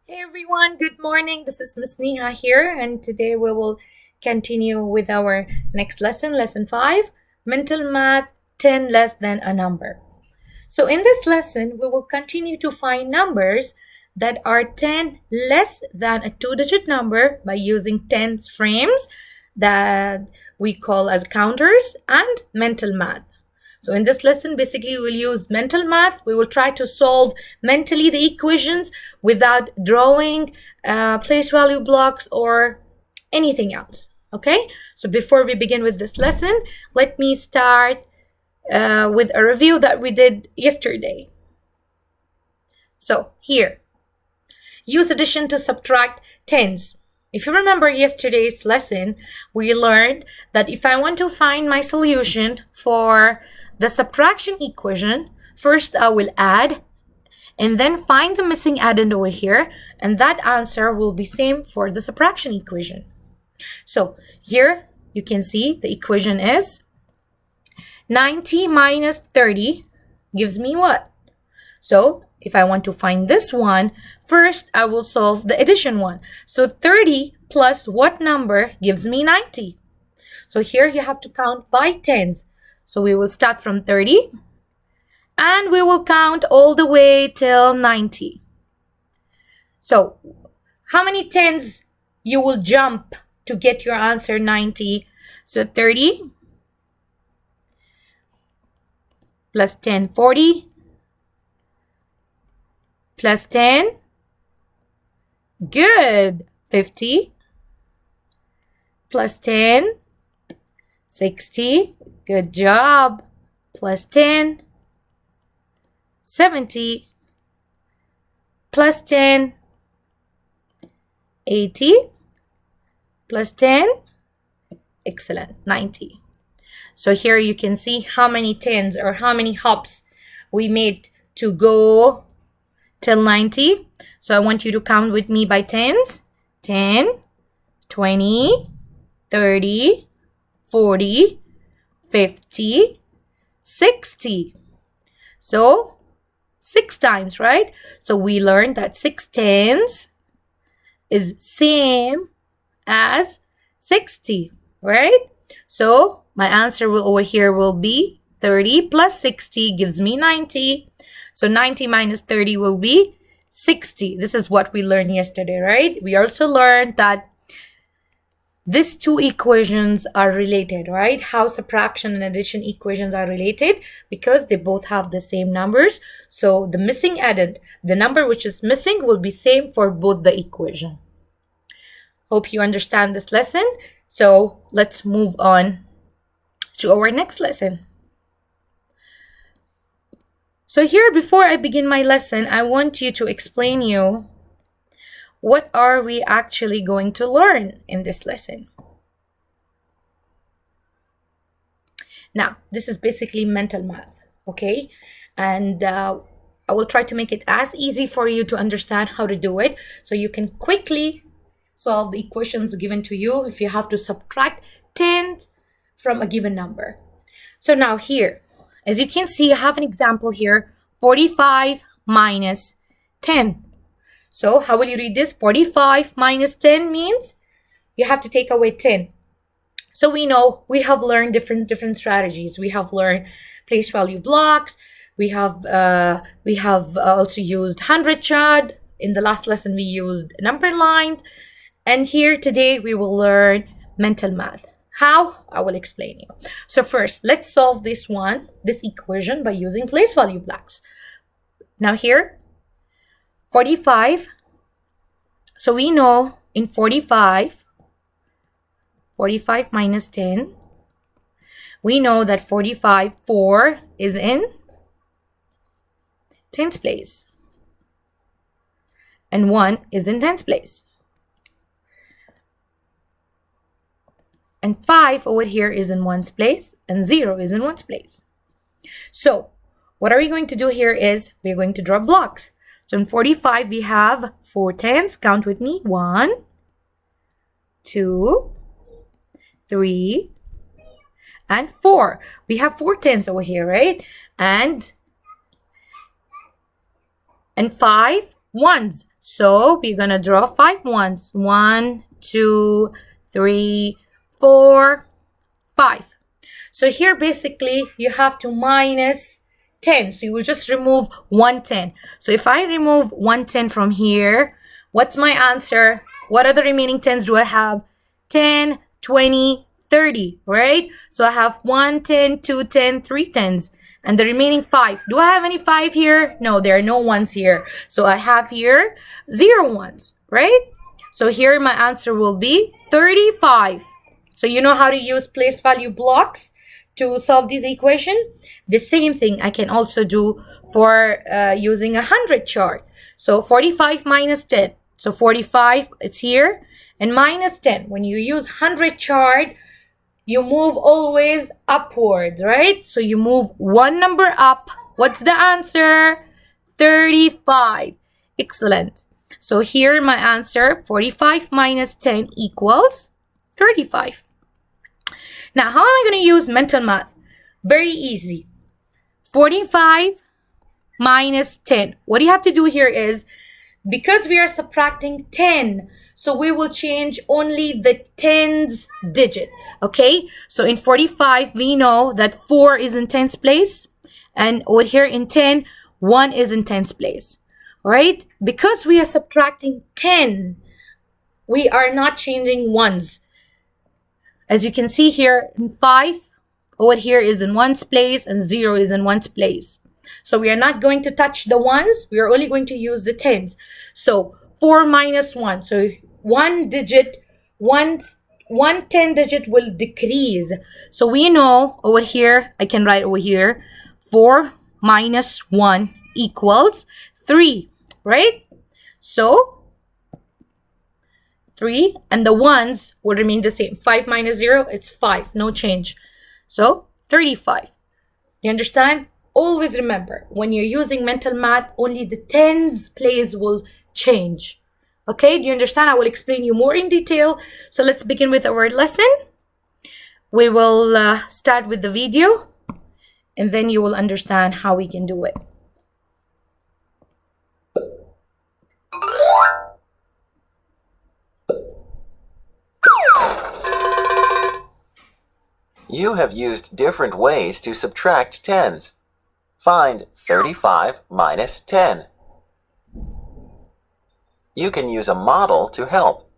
Hey everyone, good morning. This is Miss Neha here, and today we will continue with our next lesson, lesson 5, mental math 10 less than a number. So, in this lesson, we will continue to find numbers that are 10 less than a two-digit number by using tens frames that we call as counters and mental math. So in this lesson, basically, we'll use mental math. We will try to solve mentally the equations without drawing place value blocks or anything else. Okay, so before we begin with this lesson, let me start with a review that we did yesterday. So here, use addition to subtract tens. If you remember yesterday's lesson, we learned that if I want to find my solution for the subtraction equation, first I will add and then find the missing addend over here, and that answer will be same for the subtraction equation. So here you can see the equation is 90 minus 30 gives me what? So if I want to find this one, first I will solve the addition one. So 30 plus what number gives me 90? So here you have to count by tens. So we will start from 30 and we will count all the way till 90. So how many tens you will jump to get your answer 90? So 30 plus 10, 40. Plus 10. Good. 50. Plus 10. 60. Good job. Plus 10. 70. Plus 10. 80. Plus 10. Excellent. 90. So here you can see how many tens or how many hops we made to go till 90. So I want you to count with me by tens. 10, 20, 30, 40, 50, 60. So 6 times, right? So we learned that 6 tens is same as 60, right? So my answer will over here will be 30 plus 60 gives me 90. So 90 minus 30 will be 60. This is what we learned yesterday, right? We also learned that these two equations are related, right? How subtraction and addition equations are related because they both have the same numbers. So the missing addend, the number which is missing will be same for both the equation. Hope you understand this lesson. So let's move on to our next lesson. So here, before I begin my lesson, I want you to explain you what are we actually going to learn in this lesson. Now, this is basically mental math, okay? And I will try to make it as easy for you to understand how to do it so you can quickly solve the equations given to you if you have to subtract 10 from a given number. So now here, as you can see, I have an example here, 45 minus 10. So how will you read this? 45 minus 10 means you have to take away 10. So we know we have learned different strategies. We have learned place value blocks. We have also used 100 chart. In the last lesson, we used number lines. And here today, we will learn mental math. How? I will explain you. So first, let's solve this equation by using place value blocks. Now here, 45. So we know in 45 minus 10, we know that 4 is in tens place. And 1 is in tens place. And 5 over here is in ones place, and 0 is in ones place. So what are we going to do here is we're going to draw blocks. So in 45, we have 4 tens. Count with me. 1, 2, 3, and 4. We have 4 tens over here, right? And 5 ones. So we're gonna draw 5 ones. 1, 2, 3, 4, 5. So here basically you have to minus 10. So you will just remove 110. So if I remove 110 from here, what's my answer? What are the remaining 10s do I have? 10, 20, 30, right? So I have 1, 10, 2, 10, 3 10s. And the remaining 5. Do I have any 5 here? No, there are no 1s here. So I have here 0 ones, right? So here my answer will be 35. So you know how to use place value blocks to solve this equation? The same thing I can also do for using a 100 chart. So 45 minus 10. So 45, it's here, and minus 10. When you use 100 chart, you move always upwards, right? So you move one number up. What's the answer? 35. Excellent. So here my answer, 45 minus 10 equals 35. Now, how am I going to use mental math? Very easy. 45 minus 10. What you have to do here is, because we are subtracting 10, so we will change only the tens digit, okay? So in 45, we know that 4 is in tens place, and over here in 10, 1 is in tens place, all right? Because we are subtracting 10, we are not changing ones. As you can see here, in 5, over here is in ones place, and 0 is in ones place. So we are not going to touch the ones. We are only going to use the tens. So 4 minus 1. So one digit, one 10 digit will decrease. So we know over here, I can write over here, 4 minus 1 equals 3, right? So 3, and the ones will remain the same. 5 minus 0, it's 5, no change. So 35. You understand? Always remember, when you're using mental math, only the tens place will change. Okay, do you understand? I will explain you more in detail. So let's begin with our lesson. We will start with the video, and then you will understand how we can do it. You have used different ways to subtract tens. Find 35 minus 10. You can use a model to help.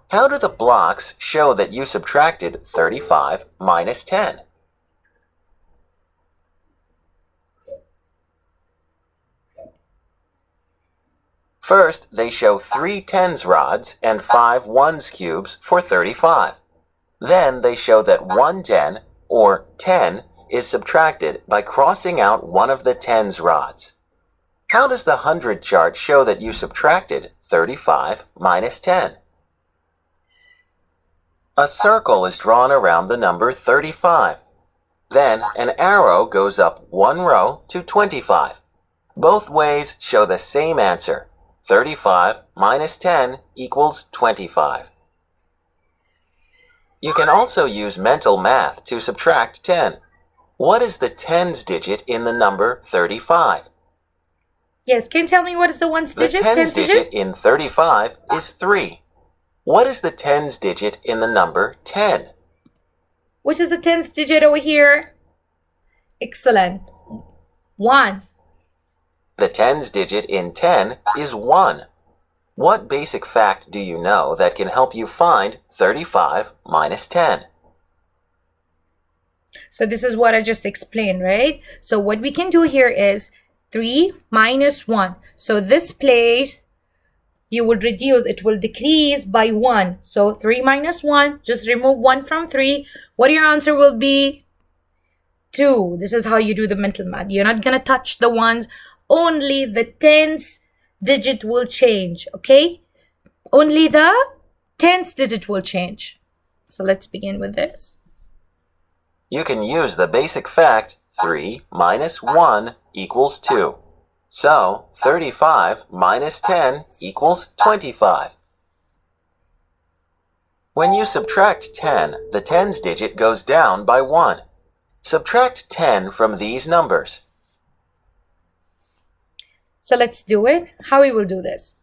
How do the blocks show that you subtracted 35 minus 10? First, they show 3 tens rods and 5 ones cubes for 35. Then they show that 1 10, or 10, is subtracted by crossing out one of the tens rods. How does the 100 chart show that you subtracted 35 minus 10? A circle is drawn around the number 35. Then an arrow goes up one row to 25. Both ways show the same answer. 35 minus 10 equals 25. You can also use mental math to subtract 10. What is the tens digit in the number 35? Yes, can you tell me what is the ones digit? The tens digit in 35 is 3. What is the tens digit in the number 10? Which is the tens digit over here? Excellent. 1. The tens digit in 10 is 1. What basic fact do you know that can help you find 35 minus 10? So this is what I just explained, right? So what we can do here is 3 minus 1. So this place, you will reduce, it will decrease by 1. So 3 minus 1, just remove 1 from 3. What your answer will be? 2. This is how you do the mental math. You're not going to touch the ones. Only the tens digit will change, okay? Only the tens digit will change. So let's begin with this. You can use the basic fact 3 minus 1 equals 2. So 35 minus 10 equals 25. When you subtract 10, the tens digit goes down by 1. Subtract 10 from these numbers. So let's do it. How we will do this?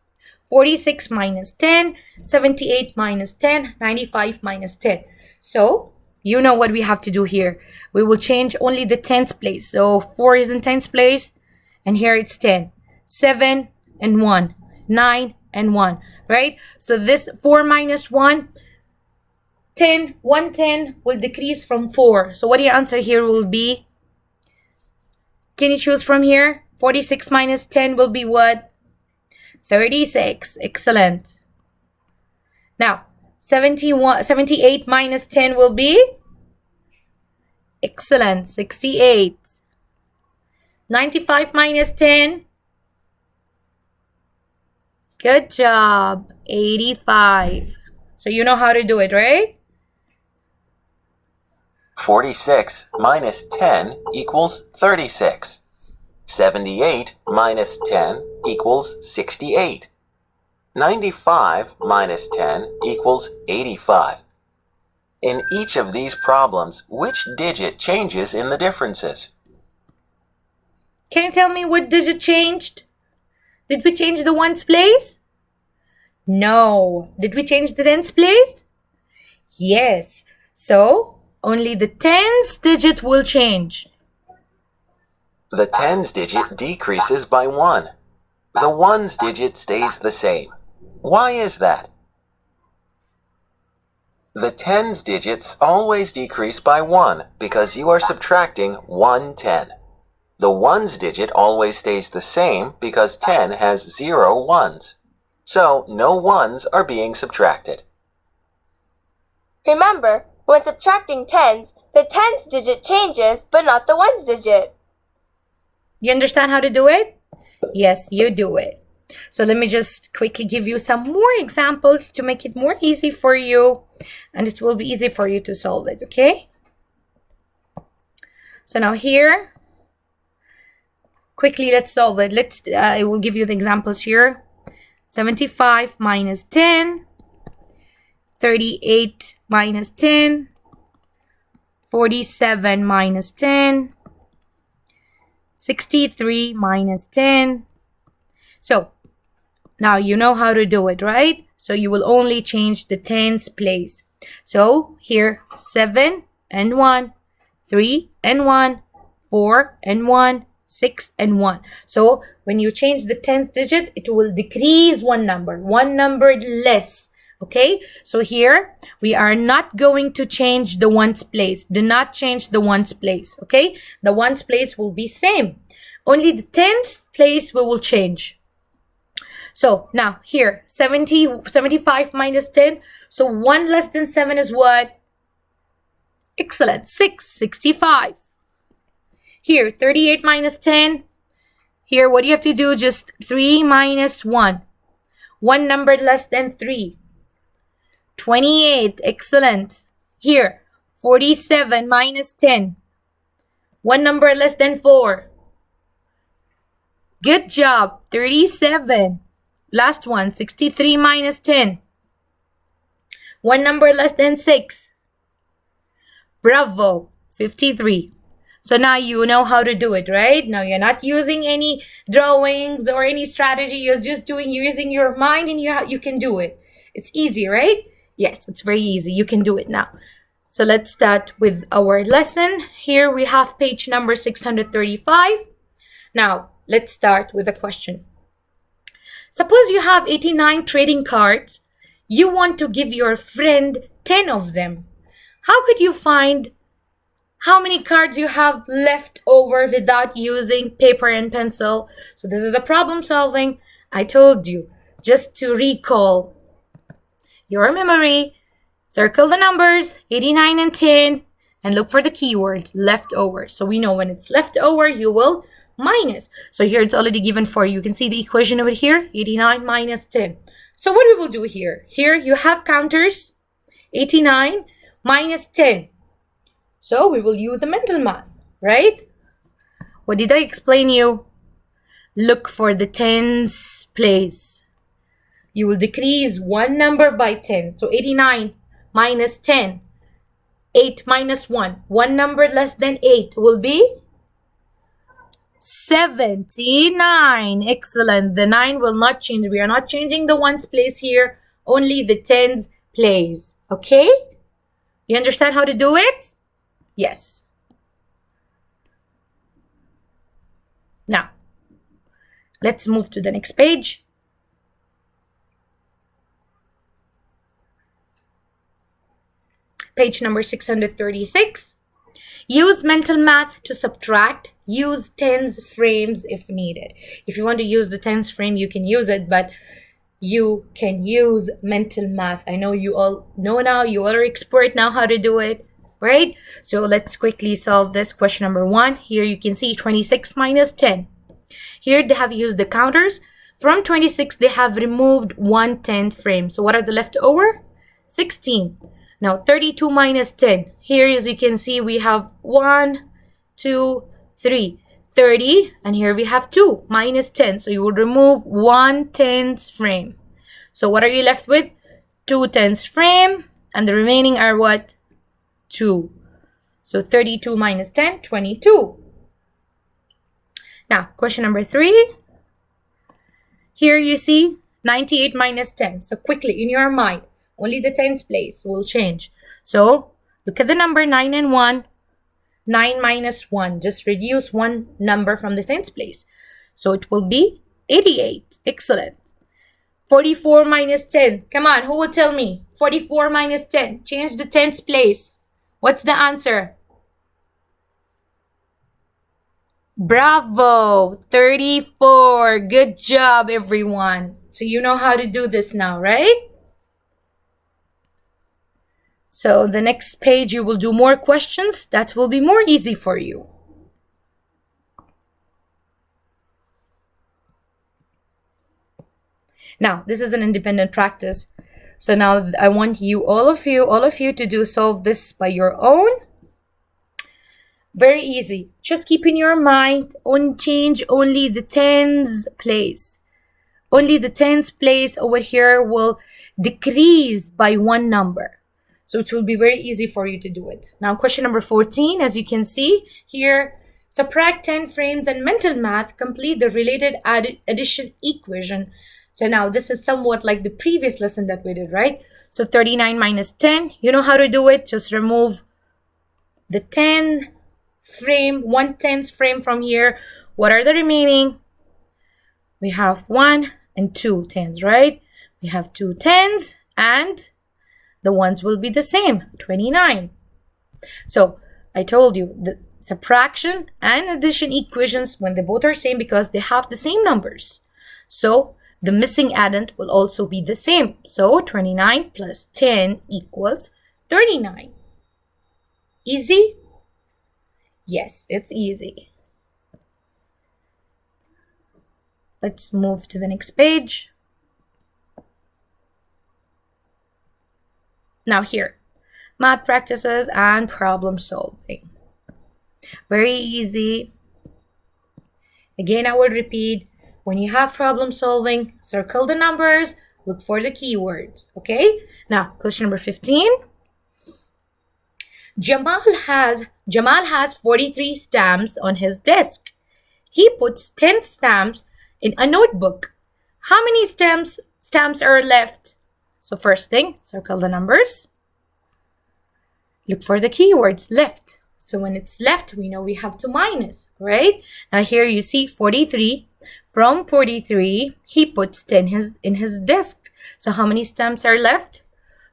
46 minus 10, 78 minus 10, 95 minus 10. So you know what we have to do here. We will change only the tens place. So 4 is in tens place, and here it's 10. 7 and 1, 9 and 1, right? So this 4 minus 1, 10, 110 will decrease from 4. So what your answer here will be? Can you choose from here? 46 minus 10 will be what? 36. Excellent. Now, 78 minus 10 will be? Excellent. 68. 95 minus 10? Good job. 85. So you know how to do it, right? 46 minus 10 equals 36. 78 minus 10 equals 68. 95 minus 10 equals 85. In each of these problems, which digit changes in the differences? Can you tell me what digit changed? Did we change the ones place? No. Did we change the tens place? Yes. So only the tens digit will change. The tens digit decreases by 1. The ones digit stays the same. Why is that? The tens digits always decrease by 1 because you are subtracting 1 10. The ones digit always stays the same because 10 has 0 ones. So no ones are being subtracted. Remember, when subtracting tens, the tens digit changes, but not the ones digit. You understand how to do it? Yes, you do it. So let me just quickly give you some more examples to make it more easy for you, and it will be easy for you to solve it, okay? So now here, quickly let's solve it. I will give you the examples here. 75 minus 10, 38 minus 10, 47 minus 10, 63 minus 10. So now you know how to do it, right? So you will only change the tens place. So here 7 and 1, 3 and 1, 4 and 1, 6 and 1. So when you change the tens digit, it will decrease one number less. Okay, so here we are not going to change the ones place. Do not change the ones place. Okay, the ones place will be same. Only the tens place we will change. So now here 75 minus 10. So 1 less than 7 is what? Excellent. 65. Here 38 minus 10. Here what do you have to do? Just 3 minus 1. One number less than 3. 28. Excellent. Here 47 minus 10. One number less than 4. Good job. 37. Last one. 63 minus 10. One number less than 6. Bravo. 53. So now you know how to do it, right? Now you're not using any drawings or any strategy. You're just using your mind, and you can do it. It's easy, right? Yes, it's very easy. You can do it now. So let's start with our lesson. Here we have page number 635. Now let's start with a question. Suppose you have 89 trading cards. You want to give your friend 10 of them. How could you find how many cards you have left over without using paper and pencil? So this is a problem solving. I told you, just to recall your memory, circle the numbers 89 and 10 and look for the keyword leftover. So we know when it's leftover, you will minus. So here it's already given for you. You can see the equation over here, 89 minus 10. So what we will do here? Here you have counters, 89 minus 10. So we will use a mental math, right? What did I explain you? Look for the tens place. You will decrease one number by 10. So 89 minus 10. 8 minus 1. One number less than 8 will be 79. Excellent. The 9 will not change. We are not changing the ones place here, only the tens place. Okay? You understand how to do it? Yes. Now, let's move to the next page. Page number 636. Use mental math to subtract. Use tens frames if needed. If you want to use the tens frame, you can use it, but you can use mental math. I know you all know now, you all are expert now how to do it, right? So let's quickly solve this. Question number 1. Here you can see 26 minus 10. Here they have used the counters. From 26, they have removed 1/10 frame. So what are the leftover? 16. Now 32 minus 10. Here, as you can see, we have 1, 2, 3. 30, and here we have 2 minus 10. So you will remove 1/10 frame. So what are you left with? 2/10 frame, and the remaining are what? 2. So 32 minus 10, 22. Now, question number 3. Here you see 98 minus 10. So quickly, in your mind, only the tens place will change. So look at the number 9 and 1. 9 minus 1. Just reduce one number from the tens place. So it will be 88. Excellent. 44 minus 10. Come on, who will tell me? 44 minus 10. Change the tens place. What's the answer? Bravo! 34. Good job, everyone. So you know how to do this now, right? So the next page you will do more questions. That will be more easy for you. Now, this is an independent practice. So now I want you, all of you to solve this by your own. Very easy. Just keep in your mind, change only the tens place. Only the tens place over here will decrease by one number. So it will be very easy for you to do it. Now, question number 14, as you can see here, subtract 10 frames and mental math, complete the related addition equation. So now this is somewhat like the previous lesson that we did, right? So 39 minus 10, you know how to do it. Just remove the 10 frame, 1/10 frame from here. What are the remaining? We have 1 and 2 tens, right? We have 2 tens and the ones will be the same, 29. So I told you the subtraction and addition equations, when they both are same, because they have the same numbers. So the missing addend will also be the same. So 29 plus 10 equals 39. Easy? Yes, it's easy. Let's move to the next page. Now here, math practices and problem solving. Very easy. Again, I will repeat, when you have problem solving, circle the numbers, look for the keywords, okay? Now, question number 15. Jamal has 43 stamps on his desk. He puts 10 stamps in a notebook. How many stamps are left? So first thing, circle the numbers. Look for the keywords, left. So when it's left, we know we have to minus, right? Now here you see 43. From 43, he puts 10 in his desk. So how many stamps are left?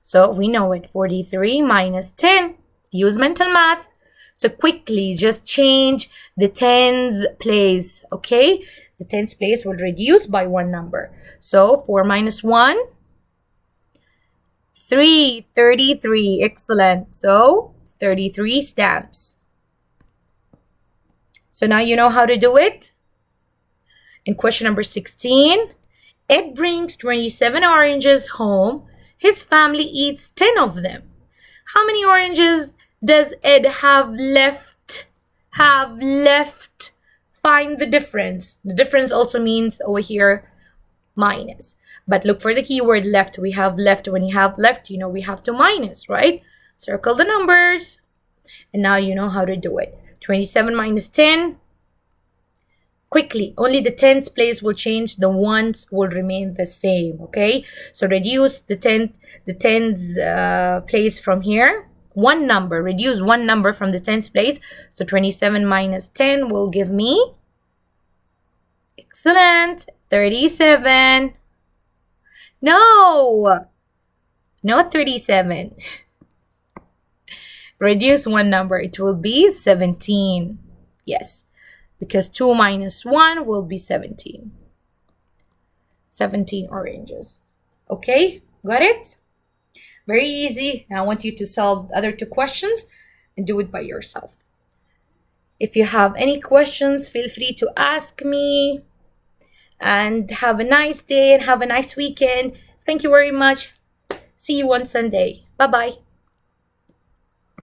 So we know it, 43 minus 10. Use mental math. So quickly, just change the tens place, okay? The tens place will reduce by one number. So 4 minus 1. 3, 33. Excellent. So 33 stamps. So now you know how to do it. In question number 16, Ed brings 27 oranges home. His family eats 10 of them. How many oranges does Ed have left? Find the difference. The difference also means over here minus. But look for the keyword left. We have left. When you have left, you know we have to minus, right? Circle the numbers. And now you know how to do it. 27 minus 10. quickly. Only the tens place will change, the ones will remain the same. Okay, so reduce the tens place from here. One number, reduce one number from the tens place. So 27 minus 10 will give me, excellent, 37. No, not 37. Reduce one number, it will be 17. Yes, because 2 minus 1 will be 17. 17 oranges. Okay, got it? Very easy. Now I want you to solve the other two questions and do it by yourself. If you have any questions, feel free to ask me. And have a nice day and have a nice weekend. Thank you very much. See you on Sunday. Bye-bye.